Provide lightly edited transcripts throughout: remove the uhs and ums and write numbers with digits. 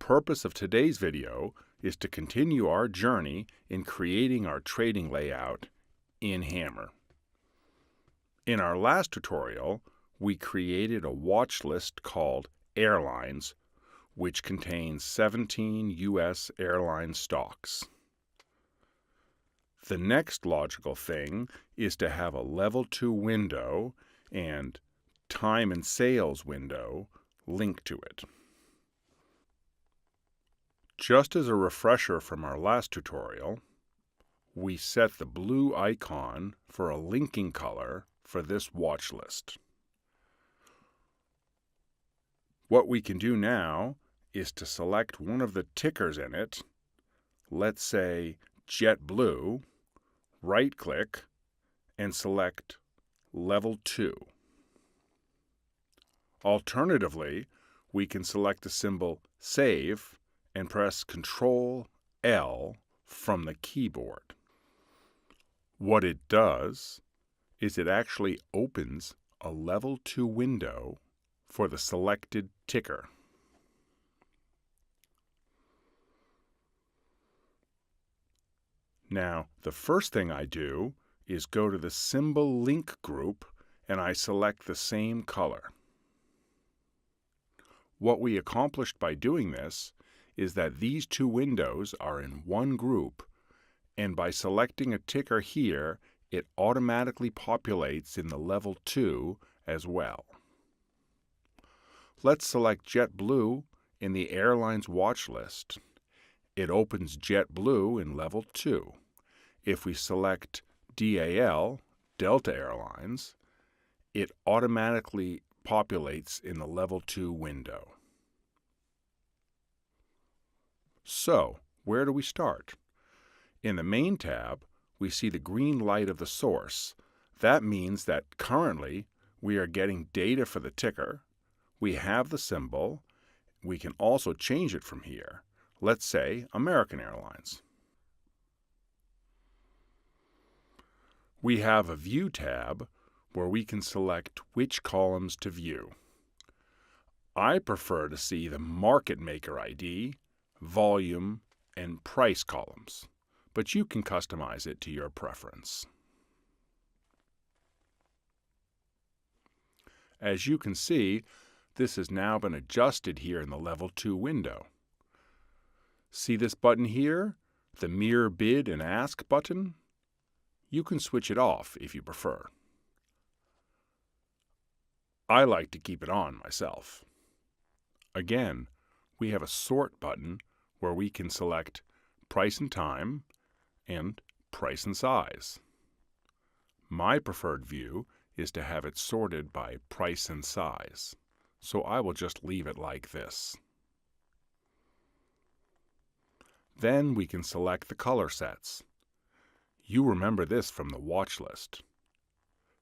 purpose of today's video is to continue our journey in creating our trading layout in Hammer. In our last tutorial, we created a watch list called Airlines, which contains 17 U.S. airline stocks. The next logical thing is to have a Level 2 window and Time and Sales window linked to it. Just as a refresher from our last tutorial, we set the blue icon for a linking color for this watch list. What we can do now is to select one of the tickers in it, let's say JetBlue, right-click, and select Level 2. Alternatively, we can select the symbol Save and press Ctrl-L from the keyboard. What it does is it actually opens a Level 2 window for the selected ticker. Now, the first thing I do is go to the symbol link group and I select the same color. What we accomplished by doing this is that these two windows are in one group, and by selecting a ticker here, it automatically populates in the Level 2 as well. Let's select JetBlue in the Airlines watch list. It opens JetBlue in Level 2. If we select DAL, Delta Airlines, it automatically populates in the Level 2 window. So, where do we start? In the Main tab, we see the green light of the source. That means that currently we are getting data for the ticker. We have the symbol. We can also change it from here. Let's say American Airlines. We have a View tab where we can select which columns to view. I prefer to see the Market Maker ID, Volume, and Price columns, but you can customize it to your preference. As you can see, this has now been adjusted here in the Level 2 window. See this button here, the Mirror Bid and Ask button? You can switch it off if you prefer. I like to keep it on myself. Again, we have a Sort button where we can select Price and Time and Price and Size. My preferred view is to have it sorted by price and size, so I will just leave it like this. Then we can select the color sets. You remember this from the watch list.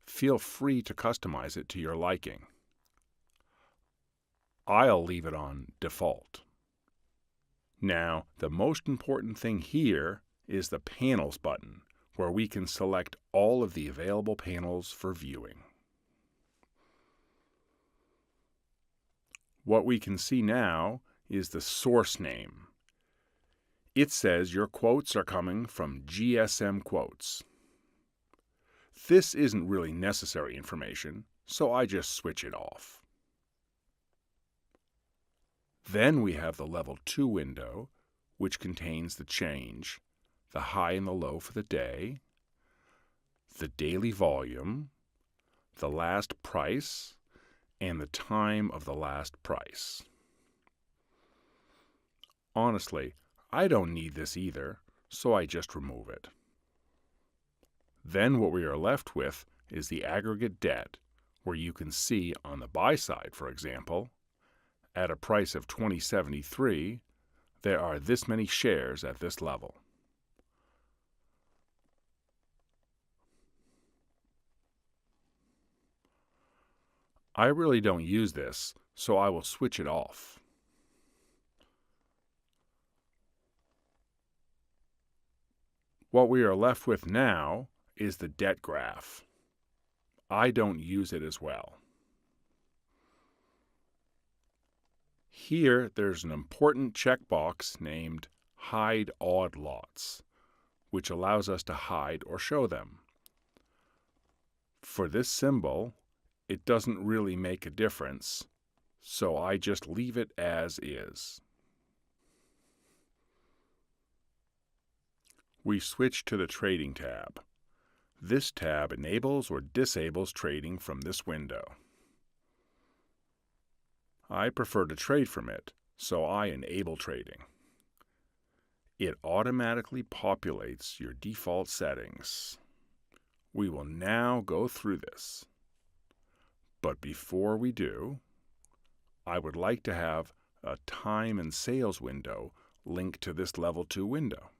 Feel free to customize it to your liking. I'll leave it on default. Now, the most important thing here is the Panels button, where we can select all of the available panels for viewing. What we can see now is the source name. It says your quotes are coming from GSM Quotes. This isn't really necessary information, so I just switch it off. Then we have the Level 2 window, which contains the change, the high and the low for the day, the daily volume, the last price, and the time of the last price. Honestly, I don't need this either, so I just remove it. Then what we are left with is the aggregate debt, where you can see on the buy side, for example, at a price of $20.73, there are this many shares at this level. I really don't use this, so I will switch it off. What we are left with now is the debt graph. I don't use it as well. Here, there's an important checkbox named Hide Odd Lots, which allows us to hide or show them. For this symbol, it doesn't really make a difference, so I just leave it as is. We switch to the Trading tab. This tab enables or disables trading from this window. I prefer to trade from it, so I enable trading. It automatically populates your default settings. We will now go through this. But before we do, I would like to have a time and sales window linked to this level 2 window.